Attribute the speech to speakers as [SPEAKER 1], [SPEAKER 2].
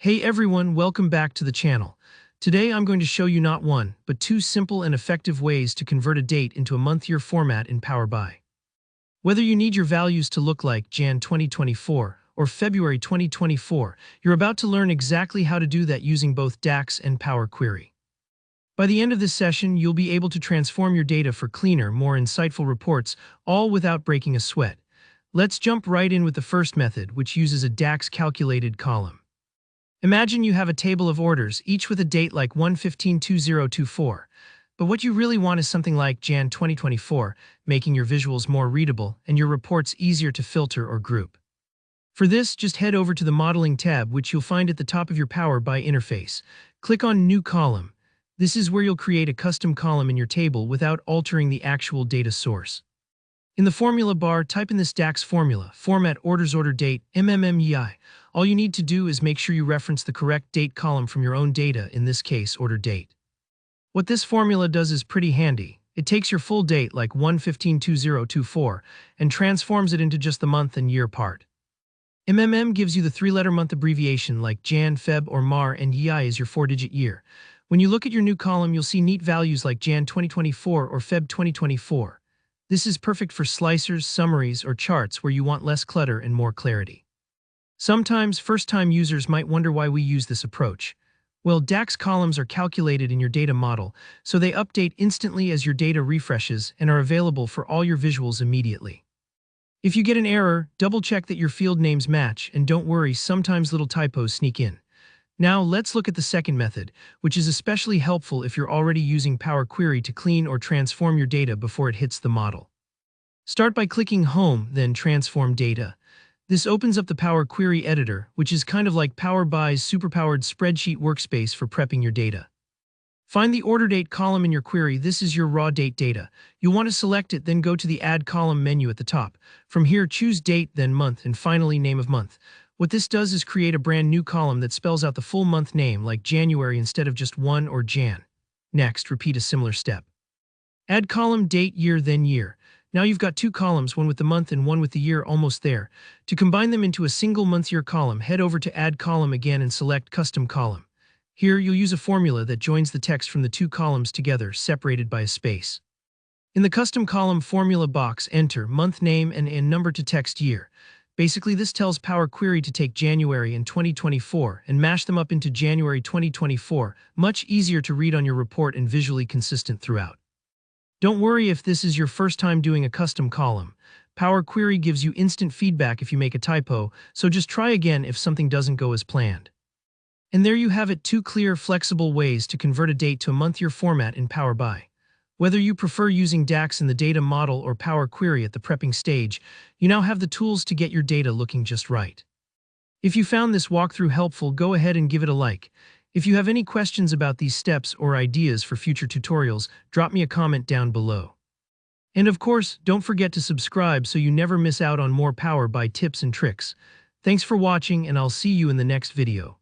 [SPEAKER 1] Hey everyone, welcome back to the channel. Today I'm going to show you not one, but two simple and effective ways to convert a date into a month-year format in Power BI. Whether you need your values to look like Jan 2024 or February 2024, you're about to learn exactly how to do that using both DAX and Power Query. By the end of this session, you'll be able to transform your data for cleaner, more insightful reports, all without breaking a sweat. Let's jump right in with the first method, which uses a DAX calculated column. Imagine you have a table of orders, each with a date like 1/15/2024. But what you really want is something like Jan 2024, making your visuals more readable and your reports easier to filter or group. For this, just head over to the Modeling tab, which you'll find at the top of your Power BI interface. Click on New Column. This is where you'll create a custom column in your table without altering the actual data source. In the formula bar, type in this DAX formula, format orders order date, MMMEI. All you need to do is make sure you reference the correct date column from your own data, in this case, order date. What this formula does is pretty handy. It takes your full date, like 1/15/2024, and transforms it into just the month and year part. MMM gives you the three-letter month abbreviation like Jan, Feb, or Mar, and EI is your four-digit year. When you look at your new column, you'll see neat values like Jan 2024 or Feb 2024. This is perfect for slicers, summaries, or charts where you want less clutter and more clarity. Sometimes first-time users might wonder why we use this approach. Well, DAX columns are calculated in your data model, so they update instantly as your data refreshes and are available for all your visuals immediately. If you get an error, double-check that your field names match, and don't worry, sometimes little typos sneak in. Now, let's look at the second method, which is especially helpful if you're already using Power Query to clean or transform your data before it hits the model. Start by clicking Home, then Transform Data. This opens up the Power Query editor, which is kind of like Power BI's superpowered spreadsheet workspace for prepping your data. Find the order date column in your query. This is your raw date data. You'll want to select it, then go to the Add Column menu at the top. From here, choose Date, then Month, and finally Name of Month. What this does is create a brand new column that spells out the full month name, like January instead of just 1 or Jan. Next, repeat a similar step. Add column Date, Year, then Year. Now you've got two columns, one with the month and one with the year, almost there. To combine them into a single month-year column, head over to Add Column again and select Custom Column. Here, you'll use a formula that joins the text from the two columns together, separated by a space. In the Custom Column formula box, enter month name and number to text year. Basically, this tells Power Query to take January and 2024 and mash them up into January 2024, much easier to read on your report and visually consistent throughout. Don't worry if this is your first time doing a custom column. Power Query gives you instant feedback if you make a typo, so just try again if something doesn't go as planned. And there you have it, two clear, flexible ways to convert a date to a month-year format in Power BI. Whether you prefer using DAX in the data model or Power Query at the prepping stage, you now have the tools to get your data looking just right. If you found this walkthrough helpful, go ahead and give it a like. If you have any questions about these steps or ideas for future tutorials, drop me a comment down below. And of course, don't forget to subscribe so you never miss out on more Power BI tips and tricks. Thanks for watching, and I'll see you in the next video.